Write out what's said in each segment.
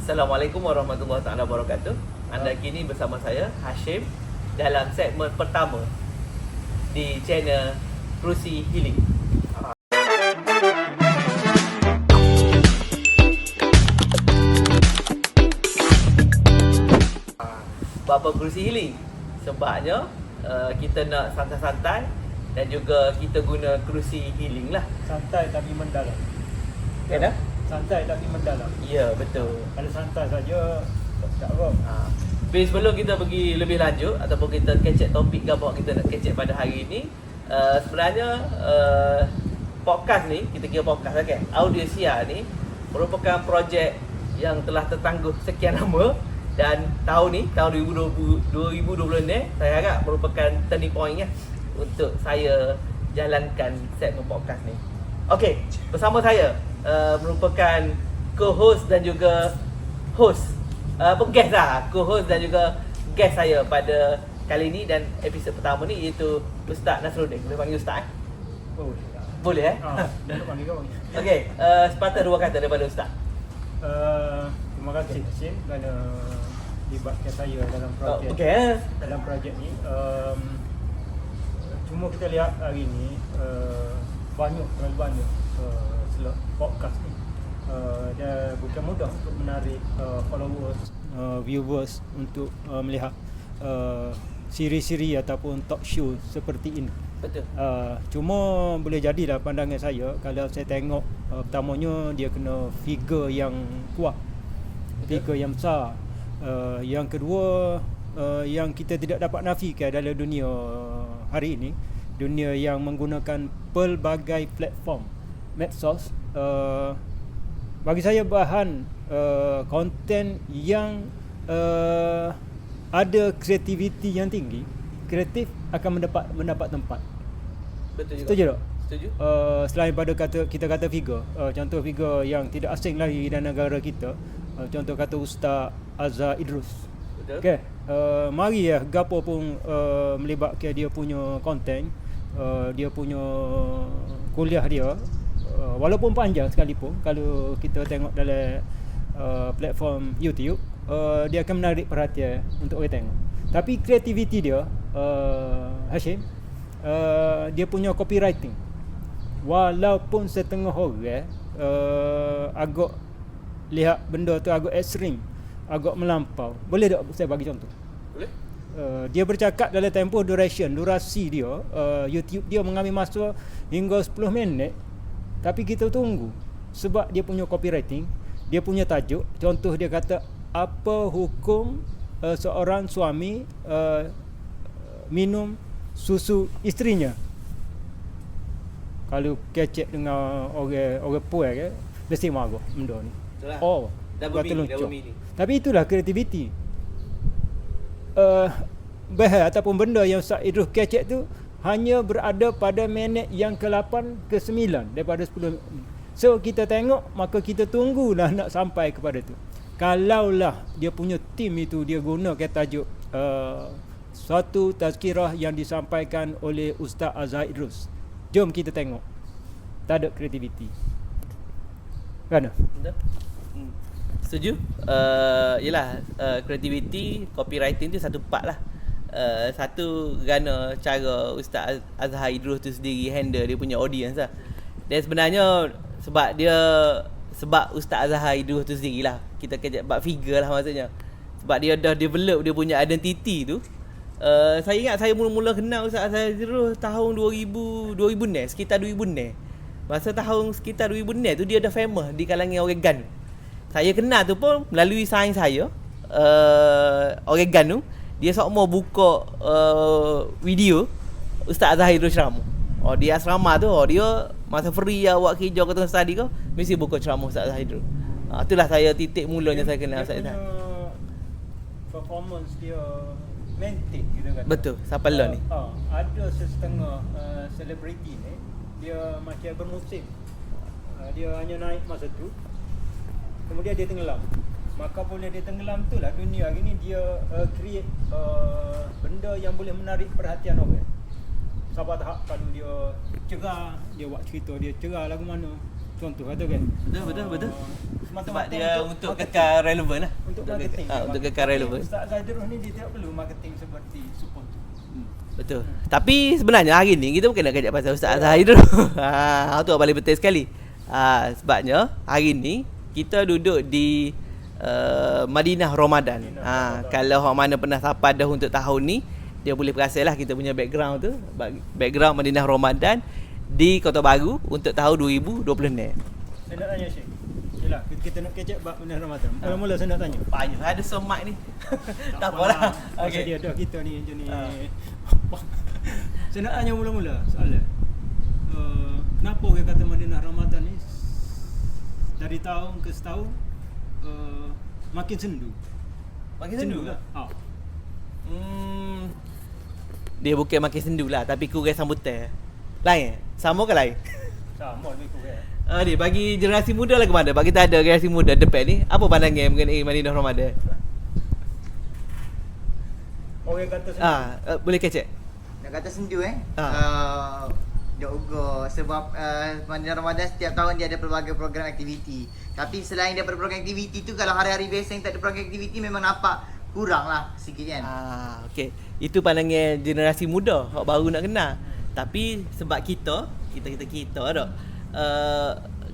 Assalamualaikum warahmatullahi taala wabarakatuh. Anda kini bersama saya Hashim dalam segmen pertama di channel Kerusi Healing. Bapa Kerusi Healing? Sebabnya kita nak santai-santai dan juga kita guna kerusi healing lah. Santai tapi mendalam. Kan dah? Santai tapi mendalam. Ya, betul. Kalau santai saja tak apa. Tapi sebelum kita pergi lebih lanjut ataupun kita kecek topik ke apa kita nak kecek pada hari ini, sebenarnya podcast ni, kita kira podcast lah kan, Audiosia ni merupakan projek yang telah tertangguh sekian lama. Dan tahun ni, tahun 2020 ni, saya harap merupakan turning point ya untuk saya jalankan segmen podcast ni. Okey, bersama saya merupakan co-host dan juga host, guest lah, co-host dan juga guest saya pada kali ni dan episod pertama ni, iaitu Ustaz Nasruddin. Boleh panggil Ustaz? Boleh Boleh panggil kau. Okey, sepatah dua kata daripada Ustaz. Terima kasih Hashim kerana libatkan saya dalam projek dalam projek ni. Cuma kita lihat hari ni terlalu banyak slot podcast ni. Dan bukan mudah untuk menarik followers, viewers untuk melihat siri-siri ataupun talk show seperti ini. Betul. Cuma boleh jadilah pandangan saya kalau saya tengok pertamanya dia kena figure yang kuat, figure yang besar. Yang kedua, yang kita tidak dapat nafikan dalam dunia hari ini, dunia yang menggunakan pelbagai platform medsos, bagi saya bahan konten yang ada kreativiti yang tinggi, kreatif akan mendapat tempat. Betul juga. Setuju tak? Setuju. Selain pada kita kata figure, contoh figure yang tidak asing lagi dalam negara kita, contoh kata Ustaz Azhar Idrus. Betul. Okey, mari ya gapo pun melibatkan dia punya konten, dia punya kuliah dia, walaupun panjang sekalipun, kalau kita tengok dalam platform YouTube, dia akan menarik perhatian untuk orang tengok. Tapi kreativiti dia, Hashim, dia punya copywriting, walaupun setengah orang agak lihat benda tu agak ekstrim, agak melampau. Boleh tak saya bagi contoh? Boleh. Dia bercakap dalam tempoh durasi dia, YouTube dia mengambil masa hingga 10 minit. Tapi kita tunggu sebab dia punya copywriting, dia punya tajuk. Contoh dia kata, apa hukum seorang suami minum susu isterinya? Kalau kecek dengan orang puas ke, mesti marah benda ni. Itulah. Oh, double meaning. Tapi itulah kreativiti. Bahaya ataupun benda yang Ustaz Idrus kecek tu hanya berada pada minit yang ke-8 ke-9 daripada 10. So kita tengok, maka kita tunggulah nak sampai kepada tu. Kalaulah dia punya tim itu dia gunakan tajuk suatu tazkirah yang disampaikan oleh Ustaz Azhar Idrus, jom kita tengok. Tak ada kreativiti. Kan? Betul. Setuju. Yelah, creativity, copywriting tu satu part lah. Satu kerana cara Ustaz Azhar Idrus tu sendiri handle dia punya audience lah. Dan sebenarnya sebab Ustaz Azhar Idrus tu sendiri lah, kita kejap bab figure lah maksudnya. Sebab dia dah develop dia punya identity tu. Saya ingat saya mula-mula kenal Ustaz Azhar Idrus tahun 2000 ni, sekitar 2000 ni. Masa tahun sekitar 2000 ni tu dia dah famous di kalangan orang Gan. Saya kenal tu pun melalui sains saya, orang Gan tu. Dia sok mau buka video Ustaz Azhar Idrus ceramah. Di asrama tu, dia masa free awak kerja ke tengah study ke, mesti buka ceramah Ustaz Azhar Idrus. Itulah saya titik mulanya saya kenal Ustaz Azhar. Performance dia maintain kita kata. Betul, siapa lah ni? Ada setengah selebriti ni dia macam bermusim. Dia hanya naik masa tu, kemudian dia tenggelam. Maka boleh dia tenggelam tu lah dunia hari ni dia create benda yang boleh menarik perhatian orang. Sampai tahap kalau dia cerah, dia buat cerita dia cerah lagu mana. contoh kata kan. Betul. Sebab Semata-mata dia untuk kekal relevan lah. untuk marketing. Untuk kekal relevan. Ustaz Zaidrus ni dia tidak perlu marketing seperti Supon tu. Betul. Tapi sebenarnya hari ni kita bukan nak kajak pasal Ustaz Azhar dulu. Tu paling penting sekali. Sebabnya hari ni kita duduk di Madinah Ramadan. Kalau orang mana pernah sampai dah untuk tahun ni, dia boleh perasalah kita punya background tu, background Madinah Ramadan di Kota Baru untuk tahun 2026. Saya nak tanya Syekh. Yalah, kita nak kecek bab Madinah Ramadan. Mula-mula saya nak tanya. Payah ada semak ni. Tak apalah. Okey, dia dah kita ni jenis. Saya nak tanya mula-mula soalan. Kenapa orang kata Madinah Ramadan ni dari tahun ke setahun makin sendu? Makin sendu lah. Ha. Dia bukan makin sendu lah, tapi kurang sambutan. Lain? Sama ke lain? Sama lebih kurang. Ni bagi generasi muda lah ke mana? Bagi kita ada generasi muda depan ni, apa pandangan mengenai Madinah Ramadan? Orang kata sendu. Boleh kecek? Nak kata sendu dia ugur sebab Madinah Ramadan setiap tahun dia ada pelbagai program aktiviti. Tapi selain daripada program aktiviti tu, kalau hari-hari biasa yang tak ada program aktiviti memang nampak kurang lah sikit kan. Okey. Itu pandangan generasi muda hak baru nak kenal. Tapi sebab kita tak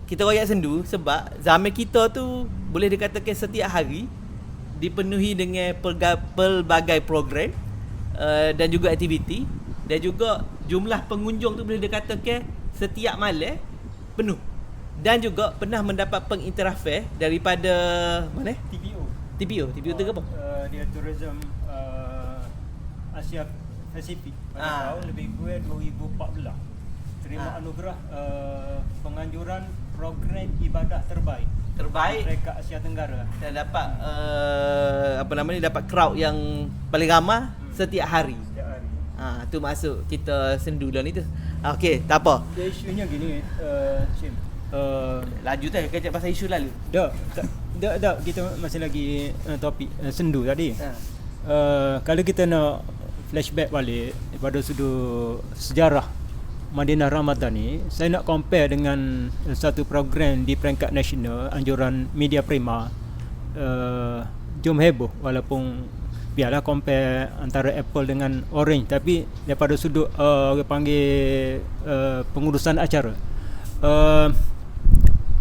kita royak sendu sebab zaman kita tu boleh dikatakan setiap hari dipenuhi dengan pelbagai program dan juga aktiviti, dan juga jumlah pengunjung tu boleh dikatakan setiap malam penuh, dan juga pernah mendapat penginterafan daripada mana? TPO tu ke apa? Dia tourism Asia Pasifik pada tahun lebih kurang 2014 terima anugerah penganjuran program ibadah terbaik mereka Asia Tenggara, dan dapat dapat crowd yang paling ramai setiap hari. Tu masuk kita sendu dah ni tu. Okey, tak apa. Dia isunya gini Syim. Laju tak kecek pasal isu lalu. Tak, kita masih lagi topik sendu tadi. Kalau kita nak flashback balik daripada sudut sejarah Madinah Ramadan ni, saya nak compare dengan satu program di peringkat nasional anjuran Media Prima, Jom Heboh, walaupun biarlah compare antara Apple dengan Orange, tapi daripada sudut orang panggil pengurusan acara,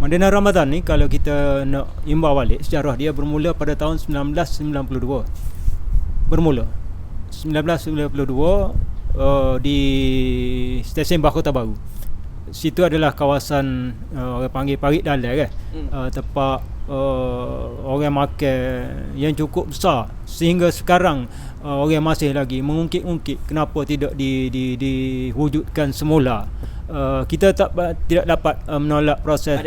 Madinah Ramadan ni kalau kita nak imbau balik sejarah dia bermula pada tahun 1992. Bermula 1992 di stesen Bah Kota Baru. Situ adalah kawasan orang panggil Parit Dalam kan. Tempat orang makan yang cukup besar, sehingga sekarang orang masih lagi mengungkit-ungkit kenapa tidak diwujudkan semula. Kita tidak dapat menolak proses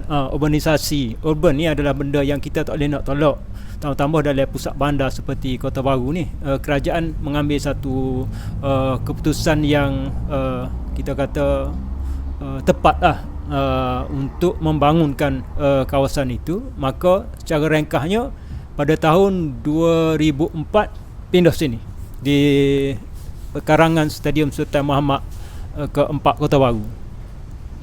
urbanisasi. Urban ni adalah benda yang kita tak boleh nak tolak. Tambah dalam pusat bandar seperti Kota Baru ni, kerajaan mengambil satu keputusan yang kita kata tepatlah untuk membangunkan kawasan itu. Maka secara ringkasnya pada tahun 2004 pindah sini di pekarangan Stadium Sultan Muhammad ke-4 Kota Baru.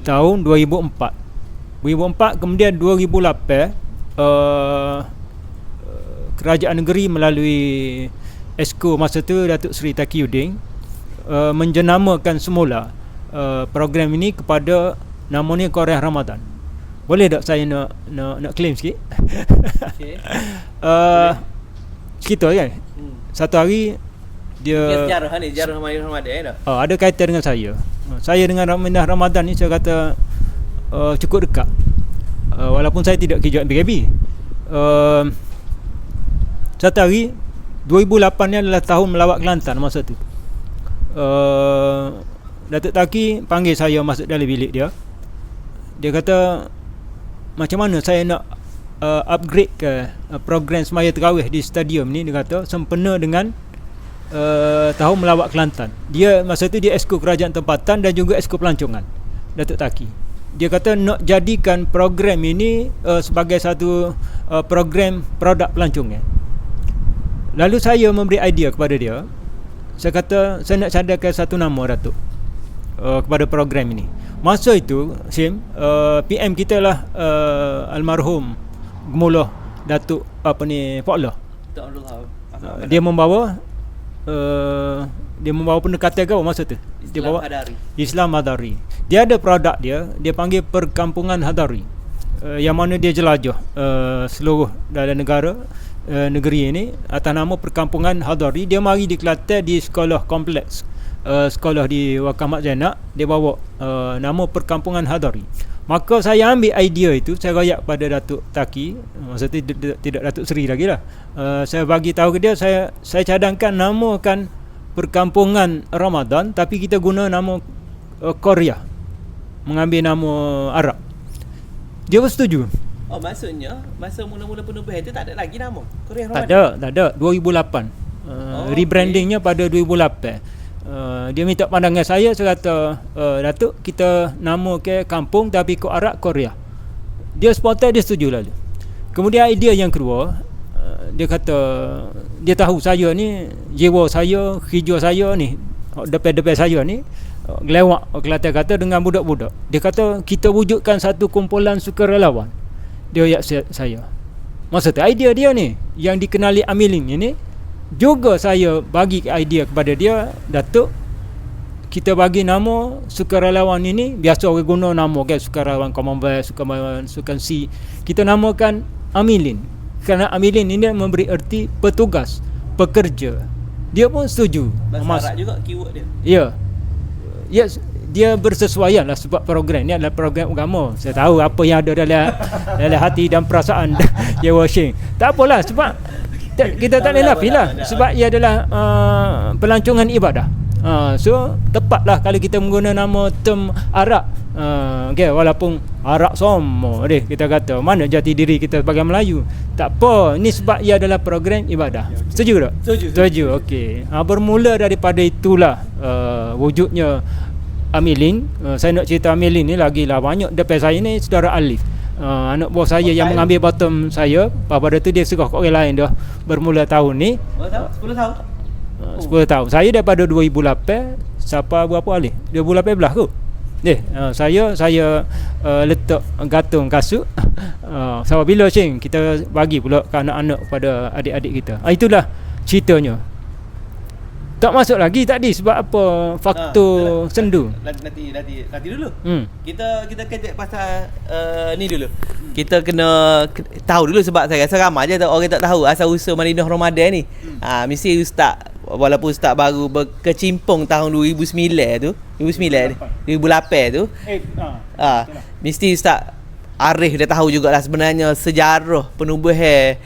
Tahun 2004 kemudian 2008 kerajaan negeri melalui Esko masa tu Datuk Seri Taqiyuddin menjenamakan semula program ini kepada namanya Korea Ramadan. Boleh tak saya nak claim sikit? Okey. Sekitar kan. Satu hari dia sejarah Madinah Ramadan ada kaitan dengan saya. Saya dengan Madinah Ramadan ni saya kata cukup dekat. Walaupun saya tidak kerja BKB. Satu hari 2008 ni adalah tahun melawat Kelantan masa tu. Datuk Taki panggil saya masuk dalam bilik dia. Dia kata macam mana saya nak upgrade ke program semaya tarawih di stadium ni. Dia kata sempena dengan tahun melawat Kelantan. Dia masa tu dia Esko Kerajaan Tempatan dan juga Esko Pelancongan, Datuk Taki. Dia kata nak jadikan program ini sebagai satu program produk pelancongan. Lalu saya memberi idea kepada dia. Saya kata saya nak cadangkan satu nama, Datuk, kepada program ini. masa itu Sim, PM kita lah almarhum Gemuloh Datuk Pak Lah. Dia membawa pendekatan ke masa tu? Dia bawa Islam Hadari. Dia ada produk dia panggil Perkampungan Hadari. Yang mana dia jelajah seluruh dalam negeri ini atas nama Perkampungan Hadari. Dia mari di Kelantan di sekolah kompleks, sekolah di Wakaf Mat Zainab. Dia bawa nama Perkampungan Hadari. Maka saya ambil idea itu, saya royak pada Datuk Taki, masa tu tidak Datuk Seri lagi lah. Saya bagi tahu ke dia, saya cadangkan namakan Perkampungan Ramadan, tapi kita guna nama Korea, mengambil nama Arab. Dia bersetuju. Oh, maksudnya masa mula-mula penubuhan itu tak ada lagi nama Korea Ramadan? Tak ada 2008. Rebrandingnya pada 2008. Dia minta pandangan saya kata, Datuk, kita nama ke kampung tapi kod Arab Korea. Dia spontan, dia setuju lalu. Kemudian idea yang kedua, dia kata dia tahu saya ni, jiwa saya, hijau saya ni, depan-depan saya ni gelawak Kelantan kata dengan budak-budak. Dia kata kita wujudkan satu kumpulan sukarelawan. Dia ayat saya. Masa tu idea dia ni yang dikenali Amilin ini, juga saya bagi idea kepada dia, Datuk, kita bagi nama sukarelawan ini, biasa orang guna nama kan, sukarelawan Commonwealth, sukarelawan Sukan C, kita namakan Amilin, kerana Amilin ini memberi erti petugas, pekerja. Dia pun setuju. Bahasa Arab juga keyword dia. Ya. Yes, dia bersesuaian lah sebab program ni adalah program agama. Saya tahu apa yang ada dalam hati dan perasaan ya washing. Tak apalah, sebab kita tak boleh nafi lah, sebab ia adalah pelancongan ibadah. So tepatlah kalau kita menggunakan nama term Arab. Okay, walaupun Arab semua kita kata mana jati diri kita sebagai Melayu, tak apa, ini sebab ia adalah program ibadah. Setuju tak? Setuju. Okey. Bermula daripada itulah wujudnya Amilin. Saya nak cerita Amilin ni lagi lah banyak. Depan saya ni saudara Alif, anak buah saya yang mengambil bottom saya. Pada tu dia serah kat orang lain dah bermula tahun ni. 10 tahun. 10 tahun. Saya daripada 2008 sampai berapa kali? 2018 kot. Saya letak gantung kasut. Sampai bila Cing kita bagi pula ke anak-anak pada adik-adik kita. Itulah ceritanya. Tak masuk lagi tadi sebab apa? Faktor sendu. Nanti dulu. Kita kejap pasal ni dulu. Kita kena tahu dulu, sebab saya rasa ramai je orang tak tahu asal usul Madinah Ramadan ni. Mesti ustaz, walaupun ustaz baru berkecimpung tahun 2009 tu, 2008 tu. Mesti ustaz Arif dah tahu jugalah sebenarnya sejarah penubuhan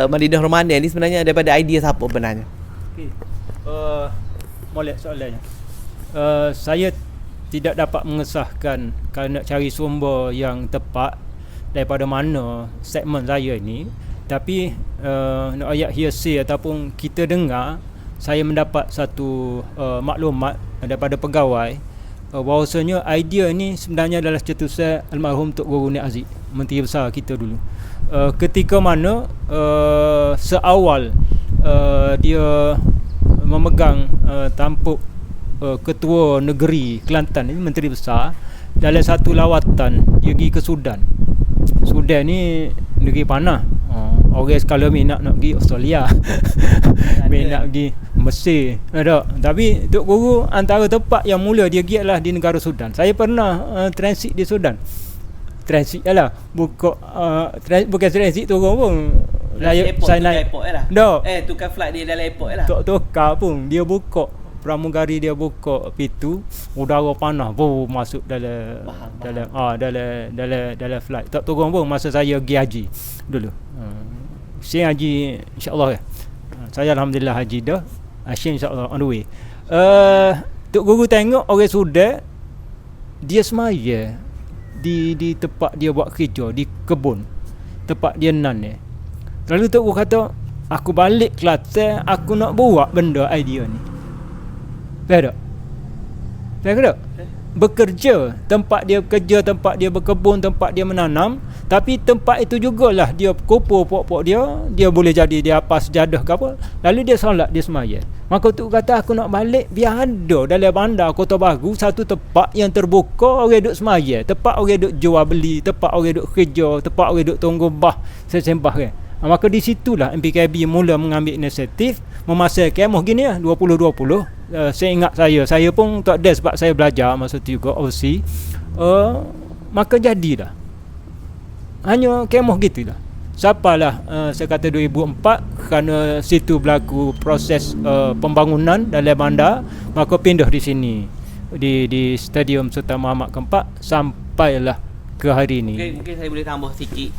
Madinah Ramadan ni sebenarnya daripada idea siapa sebenarnya. Okey. Molek soalannya. Saya tidak dapat mengesahkan kalau nak cari sumber yang tepat daripada mana segmen saya ini, tapi nak ayat hearsay ataupun kita dengar, saya mendapat satu maklumat daripada pegawai bahawasanya idea ini sebenarnya adalah cetusan almarhum Tok Guru Nik Aziz, Menteri Besar kita dulu. Ketika mana seawal dia memegang tampuk ketua negeri Kelantan ini, Menteri Besar, dalam satu lawatan dia pergi ke Sudan. Sudan ni negeri panah. Orang sekali nak pergi Australia. Nak pergi Mesir. Ada. Tapi Tok Guru antara tempat yang mula dia pergi adalah di negara Sudan. Saya pernah transit di Sudan. Transit lah. Bukan transit turun pun. Saya naik airport lah. Tukar flight dia dalam airport lah. Tak tukar pun. Dia buka pramugari, dia buka pintu, udara panas masuk dalam flight. Tak turun pun masa saya pergi haji dulu. Saya haji insya-Allah. Saya alhamdulillah haji dah. Asyik insya-Allah on the way. Tok Guru tengok orang Sudan dia semaya di tempat dia buat kerja di kebun. Tempat dia nan ni. Lalu Tok Guru kata, aku balik Kelantan, aku nak buat benda idea ni. Faham tak? Bekerja, tempat dia bekerja, tempat dia berkebun, tempat dia menanam, Tapi tempat itu jugalah dia kubur pokok-pokok dia boleh jadi dia apa sejadah ke apa, lalu dia solat, dia sembahyang. Maka tu kata aku nak balik, biar ada dalam bandar Kota Baru satu tempat yang terbuka, orang duk sembahyang, tempat orang duk jual beli, tempat orang duk kerja, tempat orang duk tunggu bah sembah kan. Maka di situlah MPKB mula mengambil inisiatif memasang kemah gini lah 2020. Saya ingat saya pun tak ada sebab saya belajar masa tu juga overseas. Maka jadilah hanya kemah gitulah. Sapalah saya kata 2004 kerana situ berlaku proses pembangunan dalam bandar, maka pindah di sini di Stadium Sultan Muhammad Keempat sampailah ke hari ini. Mungkin saya boleh tambah sikit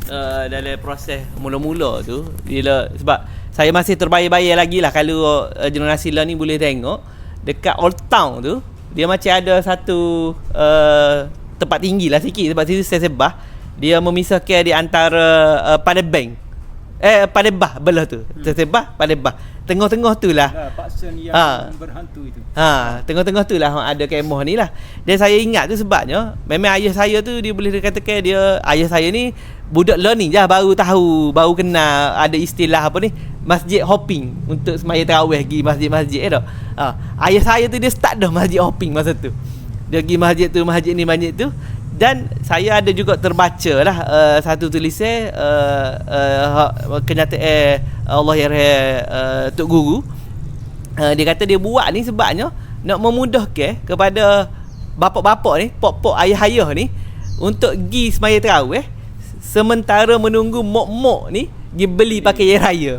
dalam proses mula-mula tu, bila sebab saya masih terbayar-bayar lagi lah kalau generasi lah ni boleh tengok dekat Old Town tu dia macam ada satu tempat tinggi lah sikit, sebab situ saya sebah dia memisahkan di antara Padebang Padebah belah tu. Tersebah Padebah. Tengah-tengah tu lah paksen yang berhantu itu. Tengah-tengah tu lah ada kemah ni lah. Dan saya ingat tu sebabnya memang ayah saya tu dia boleh dikatakan dia, ayah saya ni budak learning je, baru kenal ada istilah apa ni, masjid hopping untuk sembahyang tarawih pergi masjid-masjid dah. Ayah saya tu dia start dah masjid hopping masa tu. Dia pergi masjid tu, masjid ni, masjid tu. Dan saya ada juga terbaca lah satu tulisan kenyataan Allah yarham Tok Guru. Dia kata dia buat ni sebabnya nak memudahkan kepada bapak-bapak ni, pok-pok ayah-ayah ni untuk pergi sembahyang tarawih sementara menunggu mok-mok ni pergi beli pakaian raya.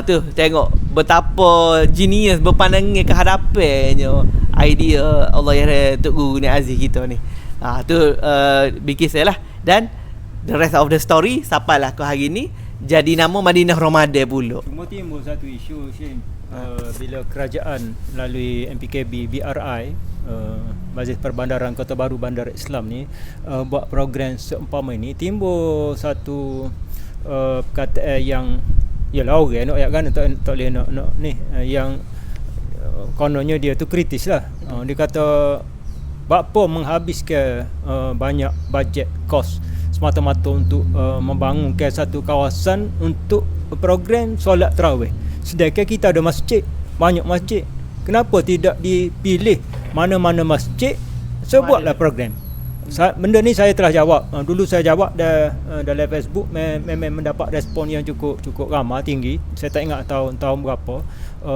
Tu tengok betapa genius berpandangan ke hadapannya idea Allah yarham Tok Guru ni Aziz kita ni. Tu bikin saya lah. Dan the rest of the story sampailah ke hari ni jadi nama Madinah Ramadan pula. Cuma timbul satu isu bila kerajaan melalui MPKB BRI Majlis Perbandaran Kota Baru Bandar Islam ni buat program seumpama ini, timbul satu perkataan yang yalah orang nak kan tak boleh nak ni yang kononnya dia tu kritis lah. Dia kata bapa menghabiskan banyak bajet kos semata-mata untuk membangunkan satu kawasan untuk program solat tarawih, sedangkan kita ada masjid, banyak masjid. Kenapa tidak dipilih mana-mana masjid sebuatlah program? Benda ni saya telah jawab. Dulu saya jawab dalam Facebook, memang mendapat respon yang cukup ramai, tinggi. Saya tak ingat tahun berapa.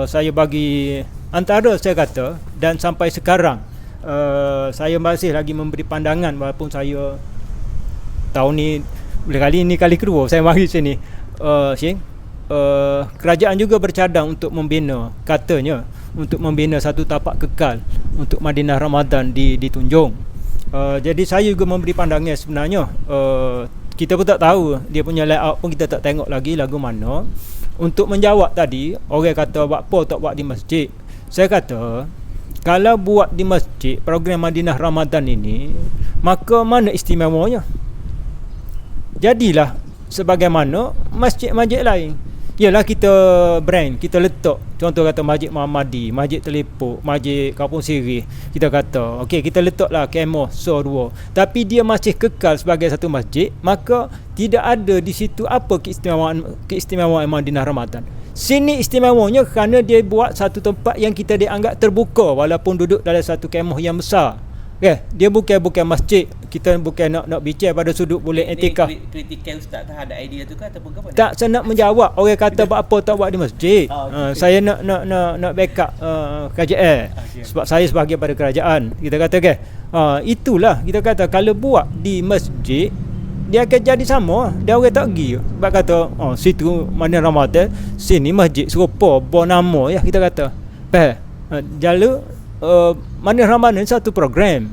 Saya bagi antara saya kata, dan sampai sekarang saya masih lagi memberi pandangan, walaupun saya tahun ni kali kedua saya mari sini. Kerajaan juga bercadang untuk membina, katanya untuk membina satu tapak kekal untuk Madinah Ramadan di Tunjung. Jadi saya juga memberi pandangan sebenarnya. Kita pun tak tahu dia punya layout pun kita tak tengok lagi lagu mana. Untuk menjawab tadi, orang kata buat apa tak buat di masjid. Saya kata kalau buat di masjid program Madinah Ramadan ini, maka mana istimewanya? Jadilah sebagaimana masjid-masjid lain. Yalah kita brand, kita letak contoh kata Masjid Muhammadi, Masjid Telepok, Masjid Kampung Sirih, kita kata okey kita letaklah kemah so 2, tapi dia masih kekal sebagai satu masjid, maka tidak ada di situ apa keistimewaan Madinah Ramadan. Sini istimewanya kerana dia buat satu tempat yang kita dianggap terbuka walaupun duduk dalam satu kemah yang besar. Dia bukan masjid. Kita bukan nak bicara pada sudut boleh etikah. Kritikan ustaz terhadap idea tu ke ataupun apa? Tak, saya nak menjawab orang kata buat apa tak buat di masjid. Saya nak backup kerajaan. Sebab saya sebahagian pada kerajaan. Kita kata itulah kita kata kalau buat di masjid dia akan jadi sama. Dia orang tak pergi. Sebab kata situ mana Ramadan, sini masjid serupa nama ya kita kata. Jalu Madinah Ramadan satu program.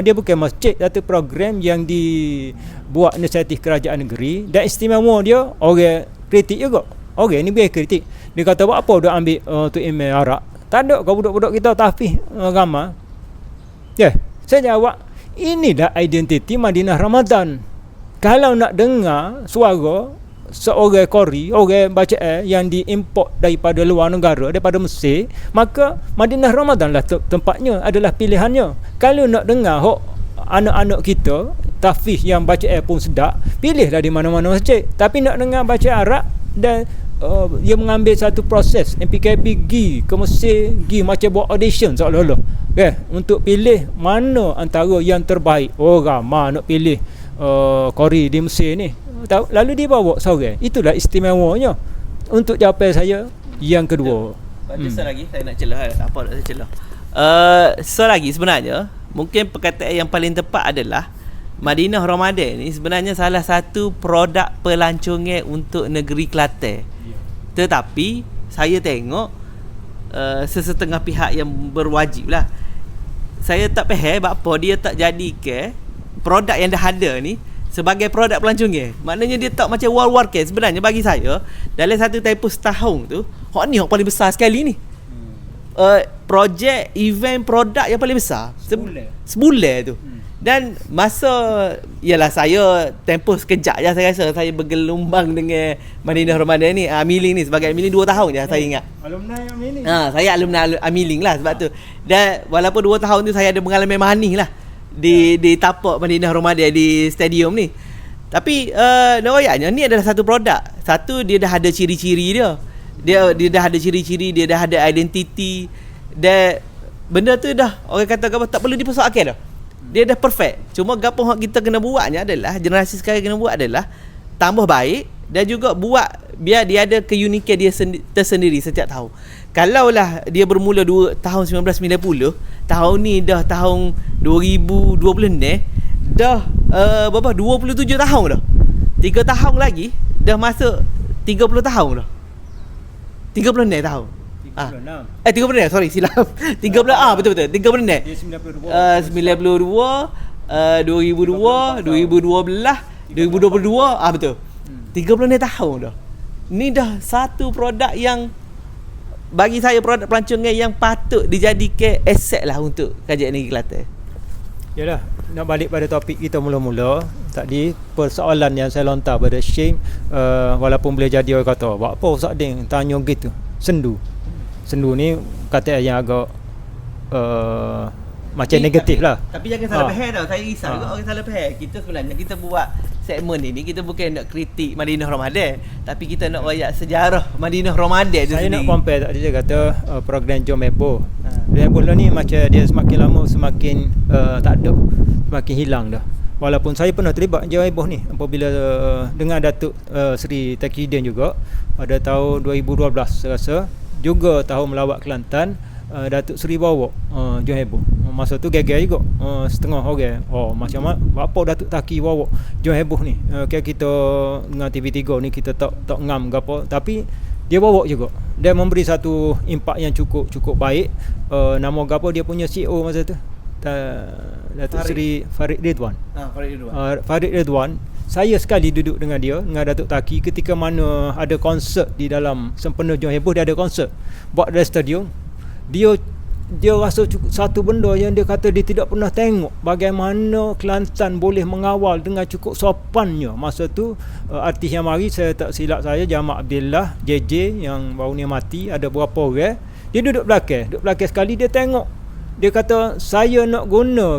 Dia bukan masjid, satu program yang dibuat inisiatif kerajaan negeri, dan istimewa dia orang kritik juga. Orang ni biar kritik. Dia kata buat apa dah ambil tu email arak. Tak ada kau budak-budak kita tahfiz agama. Saya jawab, inilah identiti Madinah Ramadan. Kalau nak dengar suara seorang qari, orang bacaan yang diimport daripada luar negara, daripada Mesir, maka Madinah Ramadan lah tempatnya, adalah pilihannya. Kalau nak dengar anak-anak kita tahfiz yang baca pun sedap, pilihlah di mana-mana masjid. Tapi nak dengar baca Arab dan dia mengambil satu proses MPKB pergi ke Mesir, pergi macam buat audition seolah-olah, okay, untuk pilih mana antara yang terbaik. Ramai nak pilih Qori di Mesir ni, lalu dia bawa seorang. Itulah istimewanya untuk jawapan saya yang kedua. Satu lagi saya nak celah, tak apa nak saya celah. So lagi sebenarnya mungkin perkataan yang paling tepat adalah Madinah Ramadan ni sebenarnya salah satu produk pelancongan untuk negeri Kelantan. Tetapi saya tengok sesetengah pihak yang berwajib lah. Saya tak faham apa dia tak jadikan produk yang dah ada ni sebagai produk pelancongan. Maknanya dia tak macam war-war ke. Sebenarnya bagi saya dalam satu tempoh setahun tu, hak ni hak paling besar sekali ni. Projek, event, produk yang paling besar sebulan tu. Dan masa, ialah saya tempoh sekejap je saya rasa saya bergelombang dengan Madinah Ramadan ni. Amiling ni, sebagai Amiling 2 tahun je saya ingat. Alumni Amiling. Saya alumni Amiling lah sebab tu. Dan walaupun 2 tahun tu saya ada pengalaman manis lah di tapak Madinah Ramadan di stadium ni. Tapi nampaknya ni adalah satu produk. Satu, dia dah ada ciri-ciri dia. Dia dah ada ciri-ciri, dia dah ada identiti. Dan benda tu dah orang kata apa, tak perlu dipersoalkan dah. Dia dah perfect. Cuma gapo hak kita kena buatnya adalah, generasi sekarang kena buat adalah tambah baik dan juga buat biar dia ada keunikan dia tersendiri setiap tahun. Kalaulah dia bermula tahun 1990, tahun ni dah tahun 2020 ni, dah berapa? 27 tahun dah. 3 tahun lagi dah masuk 30 tahun dah. 36 tahun. 36, sorry silap. 30 betul-betul 36. Dia 92. 2002, 2012, 2022 betul. 36 tahun dah. Ni dah satu produk yang bagi saya produk pelancongan yang patut dijadikan aset lah untuk Kerajaan Negeri Kelantan. Yalah, nak balik pada topik kita mula-mula tadi, persoalan yang saya lontar pada Syekh, walaupun boleh jadi orang kata, buat apa Ustaz Din tanya gitu, sendu ni kata yang agak macam negatif lah. Tapi jangan salah faham tau. Saya risau juga orang salah faham. Kita sebenarnya kita buat segmen ini, kita bukan nak kritik Madinah Ramadan, tapi kita nak rayak sejarah Madinah Ramadan tu saya sendiri. Nak compare tadi dia kata program Jom Heboh. Jom Heboh ni macam dia semakin lama semakin tak ada, semakin hilang dah. Walaupun saya pernah terlibat Jom Heboh ni apabila dengan Datuk Seri Takidin juga pada tahun 2012 saya rasa, juga tahun melawat Kelantan, Datuk Seri bawa Jom Heboh. Masa tu geger juga setengah orang. Macam mana apa Datuk Taki bawa Jom Heboh ni. Kita dengan TV3 ni kita tak ngam ke apa, tapi dia bawa juga. Dia memberi satu impak yang cukup baik. Nama gapo dia punya CEO masa tu? Datuk Seri Farid Ridwan. Farid Ridwan. Saya sekali duduk dengan dia, dengan Datuk Taki, ketika mana ada konsert di dalam sempena Jom Heboh, dia ada konsert buat dalam stadium. Dia rasa satu benda yang dia kata dia tidak pernah tengok, bagaimana Kelantan boleh mengawal dengan cukup sopannya. Masa tu artis yang mari, saya tak silap saya, Jamal Abdillah, JJ yang baru ni mati, ada berapa orang. Dia duduk belakang sekali, dia tengok. Dia kata saya nak guna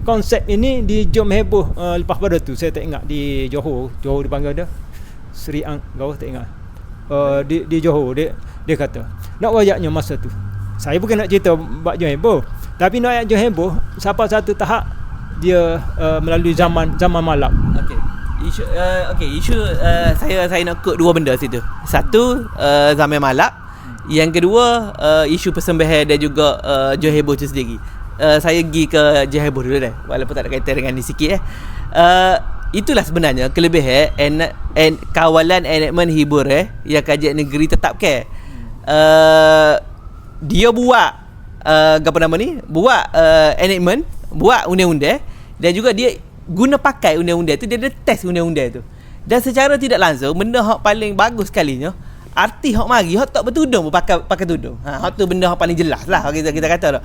konsep ini di Jom Heboh. Lepas pada tu saya tak ingat di Johor dipanggil dia Seri Gawah, tak ingat. Di Johor dia kata nak wayaknya masa tu. Saya bukan nak cerita buat Jom Heboh, tapi nak Jom Heboh sampai satu tahap dia melalui zaman malam. Isu saya nak kut dua benda situ. Satu, zaman malam. Yang kedua, isu persembahan dan juga Jom Heboh tu sendiri. Saya pergi ke Jom Heboh dulu dah, walaupun tak ada kaitan dengan ni sikit. Itulah sebenarnya kelebihan kawalan enakmen hibur yang Kerajaan Negeri tetapkan. Dia buat apa nama ni, buat enactment, buat undang-undang, dan juga dia guna pakai undang-undang tu, dia ada test undang-undang tu. Dan secara tidak langsung, benda hak paling bagus sekalinya, artis hak mari hak tak bertudung pun pakai tudung. Hak tu benda hak paling jelas lah kita kata tu.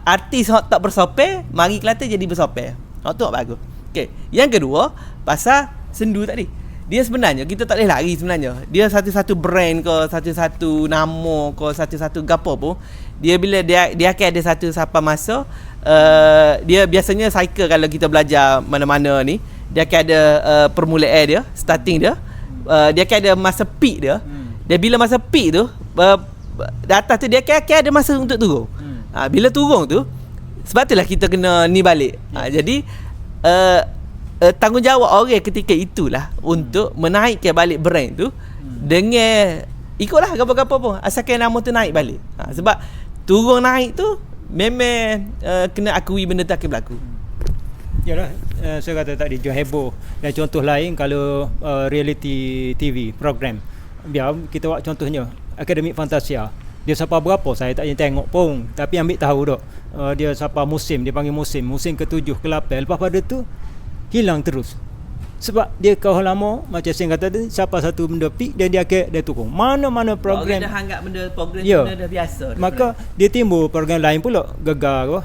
Artis hak tak bersopan, mari Kelantan jadi bersopan. Hak tu hak bagus. Okey, yang kedua pasal sendu tadi. dia sebenarnya kita tak boleh lari sebenarnya. Dia satu-satu brand ke, satu-satu nama ke, satu-satu gapo pun, dia bila dia akan ada satu sampai masa dia biasanya cycle kalau kita belajar mana-mana ni, dia akan ada permulaan dia, starting dia. Dia akan ada masa peak dia. Dia bila masa peak tu di atas tu dia akan ada masa untuk turun. Bila turun tu sebab itulah kita kena ni balik. Jadi tanggungjawab orang ketika itulah untuk menaikkan balik brand tu dengan ikutlah apa-apa pun asalkan nama tu naik balik. Sebab turun naik tu memang kena akui benda tu akan berlaku. Yalah, saya kata tadi John heboh. Dan contoh lain kalau reality TV program, biar kita buat contohnya Akademik Fantasia. Dia siapa berapa saya tak tengok pun, tapi ambil tahu dok. Dia siapa musim, dia panggil musim ke-7 ke-8, lepas pada tu hilang terus. Sebab dia kau lama macam saya kata tadi, siapa satu benda peak dia turun. Mana-mana program orang dah anggap benda program ya, benda dah biasa. Maka dia timbul program lain pula, Gegar ke.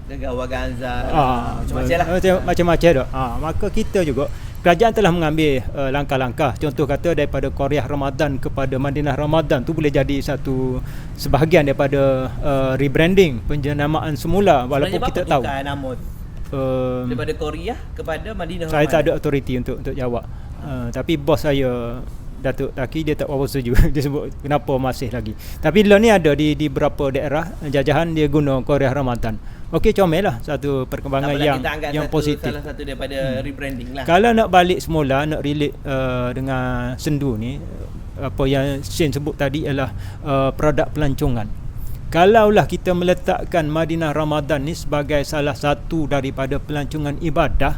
Gegar Waganza. Macam-macam lah. Macam-macam dah. Maka kita juga kerajaan telah mengambil langkah-langkah. Contoh kata daripada Korea Ramadan kepada Madinah Ramadan tu boleh jadi satu sebahagian daripada rebranding, penjenamaan semula walaupun kita tahu. Nama daripada Korea kepada Madinah saya Ramadan. tak ada authority untuk jawab. Tapi bos saya Datuk Taki dia tak berapa setuju. Dia sebut kenapa masih lagi. Tapi dia ni ada di beberapa daerah jajahan dia guna Korea Ramadan. Okey, comel lah satu perkembangan yang positif. Salah satu daripada rebranding lah. Kalau nak balik semula, nak relate dengan sendu ni, apa yang Shane sebut tadi ialah produk pelancongan. Kalaulah kita meletakkan Madinah Ramadan ni sebagai salah satu daripada pelancongan ibadah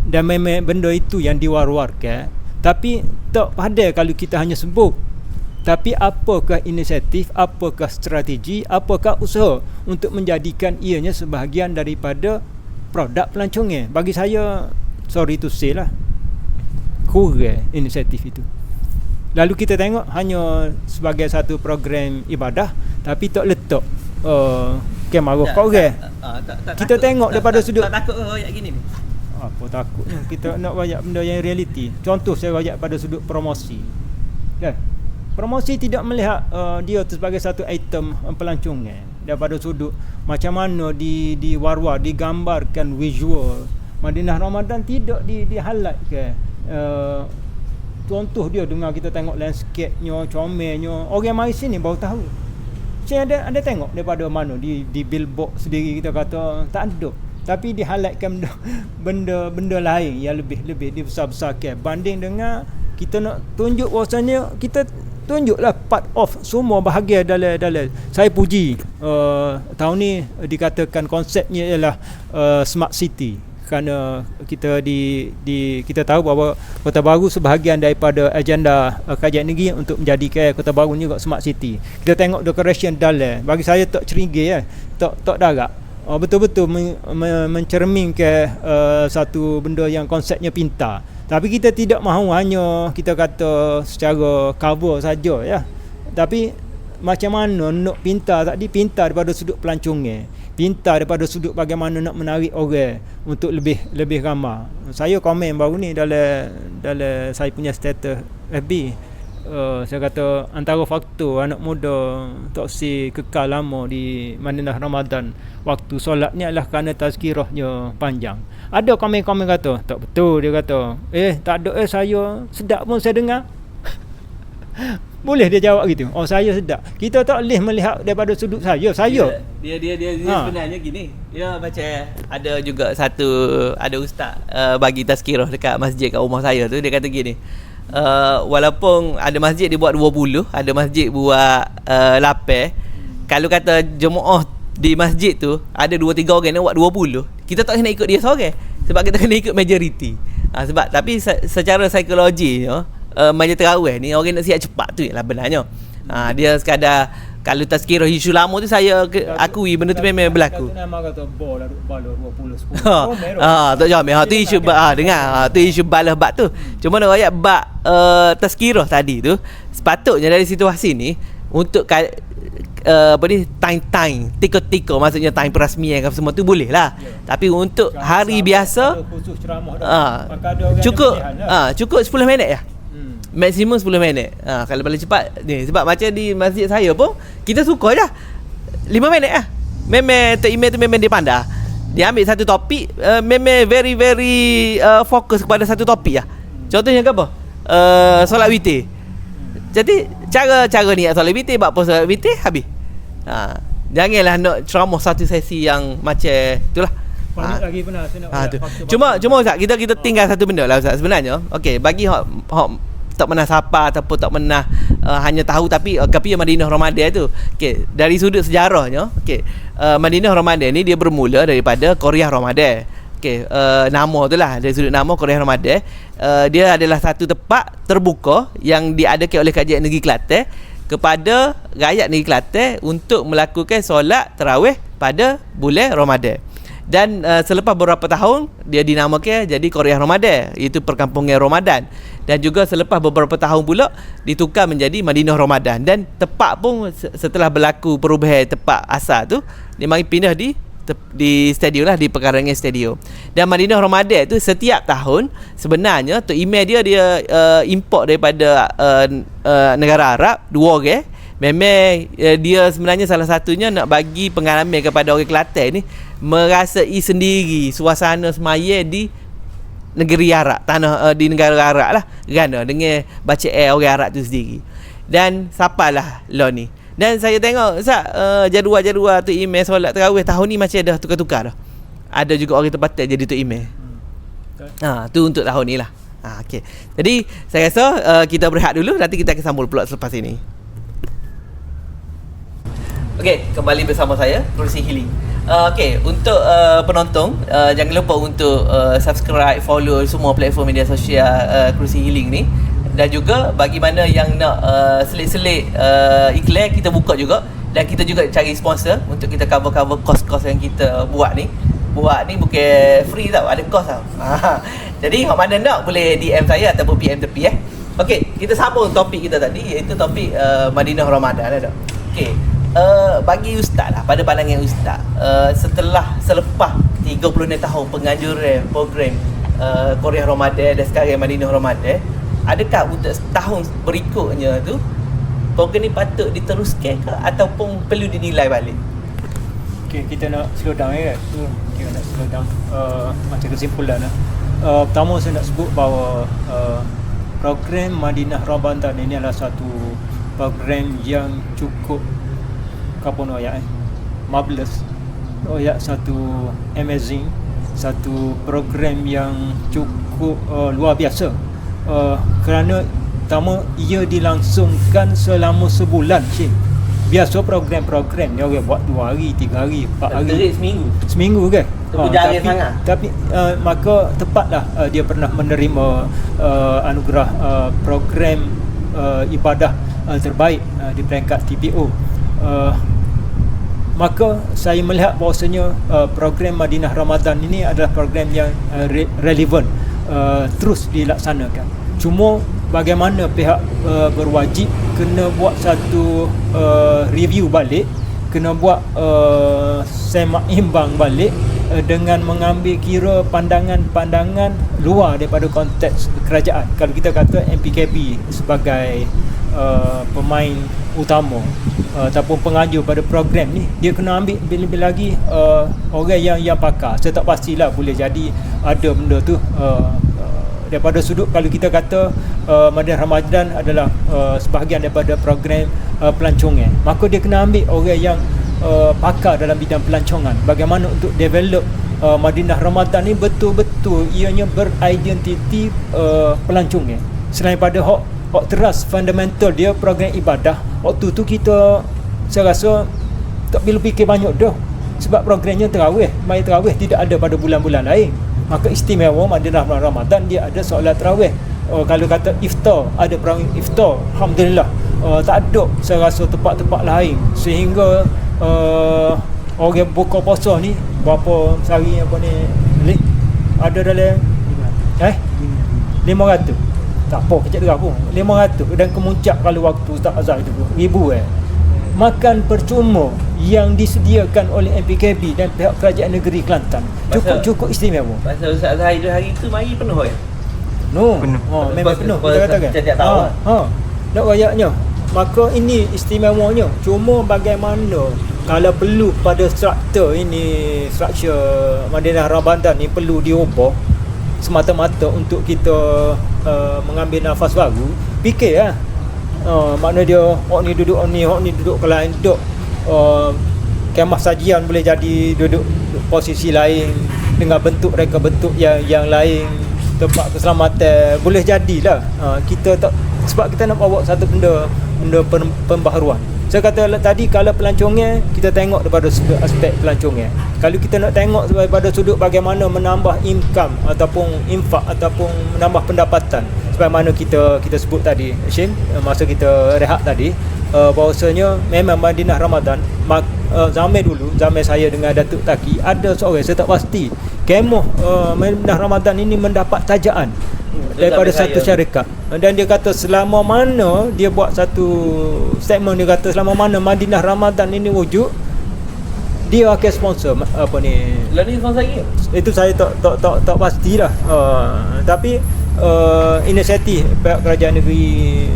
dan memang benda itu yang diwar-warkan, tapi tak pada kalau kita hanya sebut. Tapi apakah inisiatif, apakah strategi, apakah usaha untuk menjadikan ianya sebahagian daripada produk pelancongan? Bagi saya, sorry to say lah, kurang inisiatif itu. Lalu kita tengok hanya sebagai satu program ibadah, tapi tak letak kamera korang. Kita tengok daripada sudut. Tak takut royak gini ni? Apa takutnya? Kita nak banyak benda yang reality. Contoh saya banyak pada sudut promosi. Kan? Promosi tidak melihat dia sebagai satu item pelancongan. Daripada sudut macam mana diwar-war, digambarkan visual. Madinah Ramadan tidak di-highlightkan. Contoh dia dengan kita tengok landscape-nya, comelnya. Orang mari sini baru tahu. Saya ada tengok daripada mana di billboard sendiri kita kata tak ada. Tapi di-highlightkan benda lain yang lebih dibesar-besarkan banding dengan kita nak tunjuk bahasanya kita tunjuklah part of semua bahagian dalam. Saya puji tahun ni dikatakan konsepnya ialah smart city, kerana kita tahu bahawa Kota Baru sebahagian daripada agenda kajian negeri untuk menjadikan Kota Baru ni juga smart city. Kita tengok decoration dalam, bagi saya tak ceringgir tak darat. Betul-betul mencerminkan satu benda yang konsepnya pintar. Tapi kita tidak mahu hanya kita kata secara cover saja ya. Tapi macam mana nak pintar pintar daripada sudut pelancongan, pintar daripada sudut bagaimana nak menarik orang untuk lebih ramai. Saya komen baru ni dalam saya punya status FB. Saya kata antara faktor anak muda tak si kekal lama di Madinah Ramadan waktu solat ni adalah kerana tazkirahnya panjang. Ada komen-komen kata tak betul, dia kata tak ada saya sedap pun saya dengar. Boleh dia jawab gitu. Oh saya sedap. Kita tak boleh melihat daripada sudut saya. Dia sebenarnya gini. Dia macam ada juga ada ustaz bagi tazkirah dekat masjid kat rumah saya tu, dia kata gini. Walaupun ada masjid dia buat 20, ada masjid buat 8. Kalau kata jemaah di masjid tu ada 2-3 orang nak buat 20, kita tak kena ikut dia seorang. Sebab kita kena ikut majoriti. Sebab tapi secara psikologi majlis tarawih ni orang nak siap cepat tu ialah benarnya. Dia sekadar kalau tazkirah isu lama tu saya akui benda tu memang berlaku. Kata nama kata bola 20 10. Tak jawab. Tu isu dengar. Tu isu balas bab tu. Cuma nak ayat bab tazkirah tadi tu sepatutnya dari situasi ni untuk time tika maksudnya time perasmian kan semua tu boleh lah. Tapi untuk hari biasa khusus ceramah cukup 10 minit ya. maksimum 10 minit. Kalau paling cepat ni, sebab macam di masjid saya pun kita suka je 5 minit lah. Memang Tok Imam tu memang dia pandai. Dia ambil satu topik, memang very fokus kepada satu topik lah. Contohnya apa? Solat witir. Jadi cara niat solat witir, buat apa solat witir habis. Janganlah nak ceramah satu sesi yang macam itulah. Banyak lagi benar saya nak Cuma Ustaz, kita tinggal satu benda lah Ustaz sebenarnya. Okey, bagi hok tak pernah sapa ataupun tak pernah hanya tahu tapi Madinah Ramadan tu. Okey, dari sudut sejarahnya, okey, Madinah Ramadan ni dia bermula daripada Qaryah Ramadan. Okey, nama tu lah, dari sudut nama Qaryah Ramadan, dia adalah satu tempat terbuka yang diadakan oleh Kajian Negeri Kelantan kepada rakyat Negeri Kelantan untuk melakukan solat tarawih pada bulan Ramadan. Dan selepas beberapa tahun dia dinamakan jadi Qaryah Ramadan, iaitu perkampungan Ramadan. Dan juga selepas beberapa tahun pula ditukar menjadi Madinah Ramadan. Dan tempat pun setelah berlaku perubahan tempat asal tu, dia mari pindah di stadium lah, di pekarangan stadium. Dan Madinah Ramadan tu setiap tahun sebenarnya Tok Imam dia import daripada negara Arab 2 orang. Memang dia sebenarnya salah satunya nak bagi pengalaman kepada orang Kelantan ni merasai sendiri suasana semaya di negeri Arab, di negara Arab lah, kerana dengan bacaan orang Arab tu sendiri. Dan sapalah lo ni. Dan saya tengok Ustaz, jadual-jadual Tok Imam solat tarawih tahun ni macam dah tukar-tukar dah. Ada juga orang tempatan jadi Tok Imam. Tu untuk tahun ni lah. Okay. Jadi saya rasa kita berehat dulu, nanti kita akan sambung pula selepas ini. Okey, kembali bersama saya Kerusi Healing. Okey, untuk penonton jangan lupa untuk subscribe, follow semua platform media sosial Kerusi Healing ni. Dan juga bagi mana yang nak selit-selit iklan, kita buka juga. Dan kita juga cari sponsor untuk kita cover kos-kos yang kita buat ni. Buat ni bukan free tau, ada kos tau. Jadi hok mana nak boleh DM saya ataupun PM tepi Okey, kita sambung topik kita tadi, iaitu topik Madinah Ramadan ada. Okey. Bagi ustaz lah, pada pandangan ustaz, selepas 36 tahun penganjuran program Qaryah Ramadan dan sekarang Madinah Ramadan, adakah untuk tahun berikutnya tu program ni patut diteruskan ke ataupun perlu dinilai balik? Okay, kita nak slow down kan? Kita nak slow down macam kesimpulan lah. Pertama saya nak sebut bahawa program Madinah Ramadan ini adalah satu program yang cukup marvelous, satu amazing, satu program yang cukup luar biasa, kerana pertama ia dilangsungkan selama sebulan. Biasa program-program ni orang buat 2 hari, 3 hari, 4 hari, seminggu kan. Tapi maka tepatlah dia pernah menerima anugerah program ibadah terbaik di peringkat TPO. Maka saya melihat bahawasanya program Madinah Ramadan ini adalah program yang relevan, terus dilaksanakan. Cuma bagaimana pihak berwajib kena buat satu review balik, kena buat semak imbang balik dengan mengambil kira pandangan-pandangan luar daripada konteks kerajaan. Kalau kita kata MPKB sebagai pemain utama ataupun pengajar pada program ni, dia kena ambil lebih lagi orang yang pakar. Saya tak pastilah boleh jadi ada benda tu daripada sudut, kalau kita kata Madinah Ramadan adalah sebahagian daripada program pelancongan, maka dia kena ambil orang yang pakar dalam bidang pelancongan, bagaimana untuk develop Madinah Ramadan ni betul-betul ianya beridentiti pelancongan. Selain pada hak teras fundamental dia program ibadah, waktu tu kita saya rasa tak perlu fikir banyak dah, sebab programnya tarawih, mai tarawih tidak ada pada bulan-bulan lain. Maka istimewa Madinah Ramadan dia ada solat tarawih. Kalau kata iftar, ada program iftar, alhamdulillah. Tak ada saya rasa tempat-tempat lain sehingga orang buka puasa ni berapa sehari apa ni ada dalam 500. Tak apa kecil derah pun 500, dan kemuncak kalau waktu tak azhar itu 1000 makan percuma yang disediakan oleh MPKB dan pihak kerajaan negeri Kelantan cukup istimewa. Pasal Ustaz Zahid hari tu mari penuh kan? Penuh. Memang penuh kita katakan. Setiap tahun. Nak rayaknya. Maka ini istimewanya. Cuma bagaimana kalau perlu pada struktur Madinah Ramadan ni perlu diubah semata-mata untuk kita mengambil nafas baru, fikir lah. Makna dia orang ni duduk ke lain, duduk kemah sajian boleh jadi duduk posisi lain dengan bentuk reka bentuk yang lain, tempat keselamatan boleh jadilah. Kita tak, sebab kita nak bawa satu benda pembaharuan. Saya kata tadi kalau pelancongnya kita tengok daripada sudut aspek pelancongnya. Kalau kita nak tengok daripada sudut bagaimana menambah income ataupun infak ataupun menambah pendapatan, sebagaimana kita sebut tadi, Hashim, masa kita rehat tadi, bahawasanya memang Madinah Ramadan zaman dulu, zaman saya dengan Datuk Taki, ada seorang saya tak pasti kemah Madinah Ramadan ini mendapat tajaan daripada satu syarikat, dan dia kata selama mana dia buat satu statement, dia kata selama mana Madinah Ramadan ini wujud, dia akan sponsor apa ni. Lah ni sponsor lagi. Itu saya tak pastilah. Tapi inisiatif pihak kerajaan negeri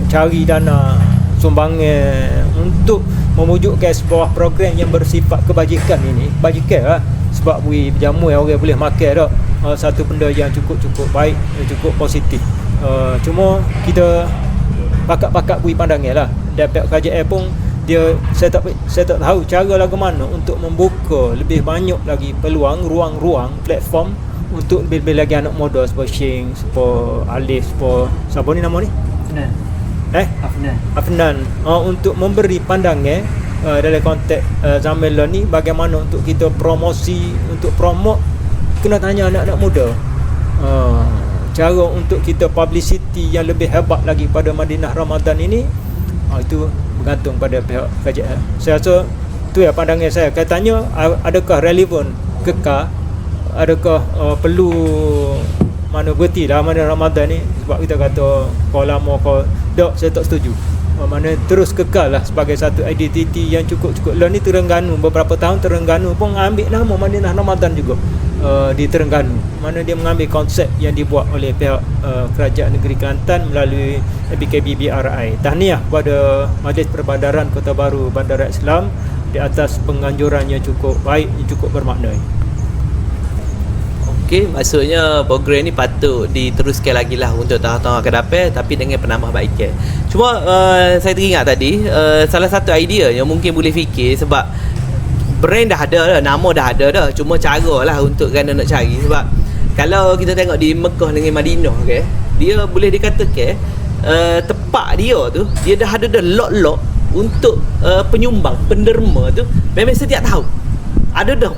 cari dana sumbangan untuk mewujudkan sebuah program yang bersifat kebajikan ini, bajikan lah. Sebab bui berjamu yang orang boleh makan dah. Satu benda yang cukup baik, cukup positif. Cuma kita pakat-pakat bui pandangan lah. Dan pihak kerajaan pun saya tak tahu cara lagu mana untuk membuka lebih banyak lagi peluang, ruang-ruang, platform untuk lebih lagi anak muda seperti Sying, seperti Alif, seperti siapa ni nama ni? Afnan. Untuk memberi pandangan dalam konteks zaman ni, bagaimana untuk kita promosi, untuk promote, kena tanya anak-anak muda cara untuk kita publicity yang lebih hebat lagi pada Madinah Ramadan ini. Itu bergantung pada pihak kerajaan. Saya rasa tu ya pandangan saya. Katanya adakah relevan, kekal, adakah perlu mana berhenti dah Madinah Ramadan ni, sebab kita kata kau lama kau tak, saya tak setuju. Mana terus kekal lah sebagai satu identiti yang cukup. Lah ni Terengganu, beberapa tahun Terengganu pun ambil nama Madinah Ramadan juga di Terengganu. Mana dia mengambil konsep yang dibuat oleh pihak Kerajaan Negeri Kelantan melalui BKBBRI. Tahniah kepada Majlis Perbandaran Kota Baru Bandarat Islam di atas penganjuran yang cukup baik, yang cukup bermakna. Okey, maksudnya program ni patut diteruskan lagi lah untuk tahun-tahun akan datang, tapi dengan penambahbaikan. Cuma saya teringat tadi salah satu idea yang mungkin boleh fikir, sebab brand dah ada dah, nama dah ada dah, cuma cara lah untuk kena nak cari. Sebab kalau kita tengok di Mekah dengan Madinah, okay, dia boleh dikatakan tempat dia tu, dia dah ada dah lot-lot untuk penyumbang, penderma tu memang setiap tahun ada dah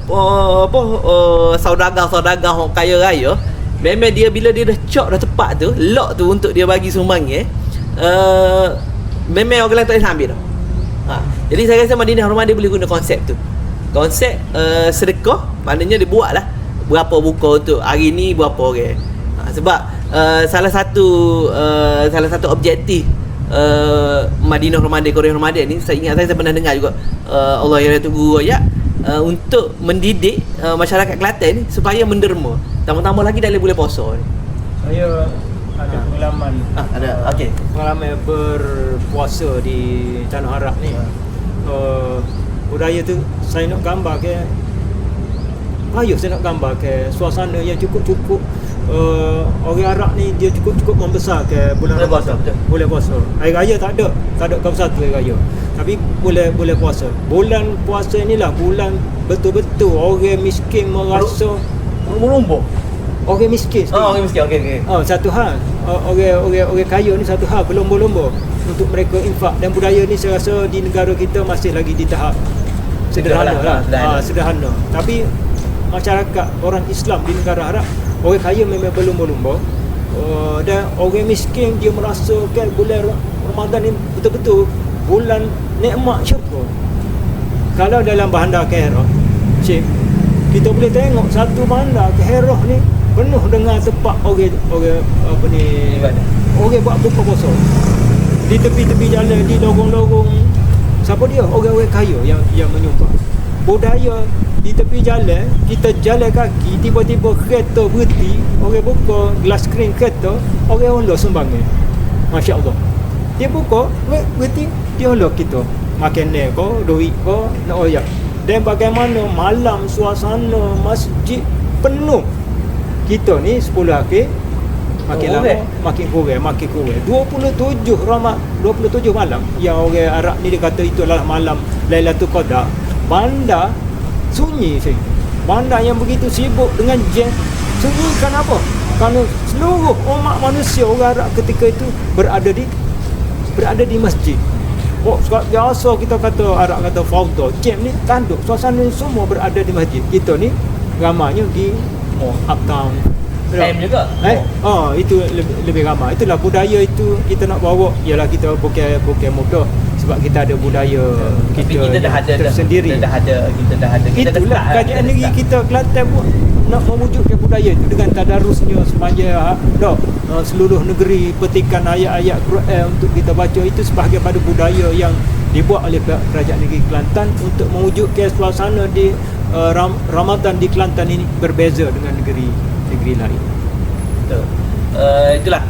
saudagar-saudagar orang kaya raya, memang dia bila dia dah cok dah tempat tu, lot tu untuk dia bagi sumbangan, memang orang lain tak boleh ambil dah. Jadi saya rasa Madinah Ramadan dia boleh guna konsep tu, konsep sedekah, maknanya dia buat lah berapa buka untuk hari ni, berapa orang. Sebab salah satu objektif Madinah Ramadan, Korea Ramadan ni, saya ingat saya pernah dengar juga Allah yang tunggu ayat untuk mendidik masyarakat Kelantan ni supaya menderma, tambah-tambah lagi dalam bulan puasa ni. Saya ada pengalaman. Ada. Okey. Pengalaman berpuasa di Tanah Arab ni. Budaya tu saya nak gambar ke, saya nak gambar ke suasana yang cukup orang Arab ni dia cukup membesar ke bulan puasa. Bulan puasa. Hari raya tak ada kau satu hari raya. Tapi boleh puasa. Bulan puasa inilah bulan betul-betul orang miskin merasa Merumbuh. orang miskin. Orang miskin. Okey. Satu hal. Orang kaya ni satu hal berlomba-lomba untuk mereka infak, dan budaya ni saya rasa di negara kita masih lagi di tahap sederhana lah. Sederhana. Tapi masyarakat orang Islam di negara Arab, orang kaya memang berlomba-lomba, dan orang miskin dia merasakan bulan Ramadan ni betul-betul bulan nikmat syurga. Kalau dalam bandar Kairah, Cik, kita boleh tengok satu bandar Kairah ni penuh dengan tempat orang apa ni ibadah. Orang buat buka puasa. Di tepi-tepi jalan, di lorong-lorong. Siapa dia? Orang-orang kaya yang menyumbang. Budaya di tepi jalan, kita jalan kaki, tiba-tiba kereta berhenti, orang buka glass screen kereta, orang ulur sumbangan. Masya Allah. Dia buka, berhenti, dia ulur kita. Makanan ko, duit ko, nak oyak. Dan bagaimana malam suasana masjid penuh. Kita ni 10 akhir, makin lama, makin kurang. 27 malam, yang orang Arab ni dia kata itu adalah malam Lailatul Qadar. Bandar sunyi sih. Bandar yang begitu sibuk dengan jam, sunyi kenapa? Kerana seluruh umat manusia orang Arab ketika itu berada di masjid. Biasa kita kata Arab kata fauda, jam ni tanduk, suasana ni semua berada di masjid. Kita ni ramainya di uptown. M juga. Itu lebih ramai. Itulah budaya itu kita nak bawa, ialah kita bukan mudah sebab kita ada budaya kita dah ada tersendiri. Kita dah ada. Itulah kajian negeri kita Kelantan buat, nak mewujudkan budaya itu dengan tadarusnya sepanjang seluruh negeri, petikan ayat-ayat Quran untuk kita baca. Itu sebahagian pada budaya yang dibuat oleh kerajaan negeri Kelantan untuk mewujudkan suasana di Ramadan di Kelantan ini berbeza dengan negeri lain. Betul. Itulah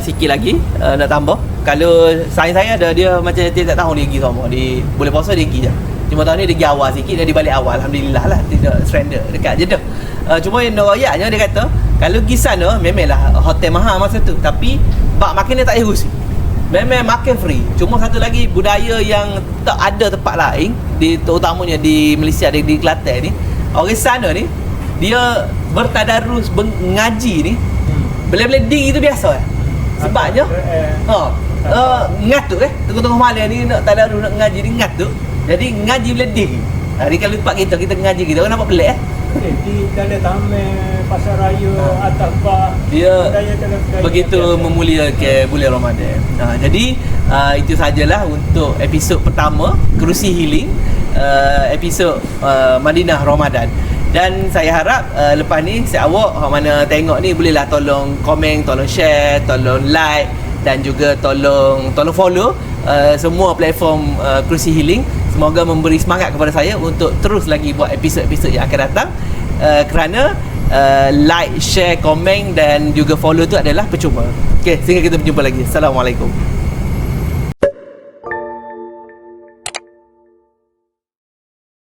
sikit lagi nak tambah. Kalau saya ada dia macam tiap tahun dia pergi sama. Dia boleh puasa dia pergi je. Cuma tahun ni dia pergi awal sikit, dia balik awal. Alhamdulillah lah, tidak stranded dekat Jeddah. Cuma yang royaknya dia kata kalau pergi sana memanglah hotel mahal masa tu, tapi bak makan dia tak payah rugi. Memang makan free. Cuma satu lagi budaya yang tak ada tempat lain terutamanya di Malaysia, di Kelantan ni, orang sana ni dia bertadarus ngaji ni boleh-boleh ding itu biasa sebabnya ngatuk tengah-tengah malam ni nak tadarus nak ngaji ni ngatuk, jadi ngaji boleh ding. Hari kalau tempat kita ngaji kita orang nampak pelik di dalam taman pasar raya atas bar dia begitu memuliakan bulan Ramadan. Jadi itu sajalah untuk episod pertama Kerusi Healing, episod Madinah Ramadan. Dan saya harap lepas ni awak mana tengok ni bolehlah tolong komen, tolong share, tolong like dan juga tolong follow semua platform Kerusi Healing. Semoga memberi semangat kepada saya untuk terus lagi buat episod-episod yang akan datang, kerana like, share, komen dan juga follow tu adalah percuma. Okey, sehingga kita berjumpa lagi. Assalamualaikum.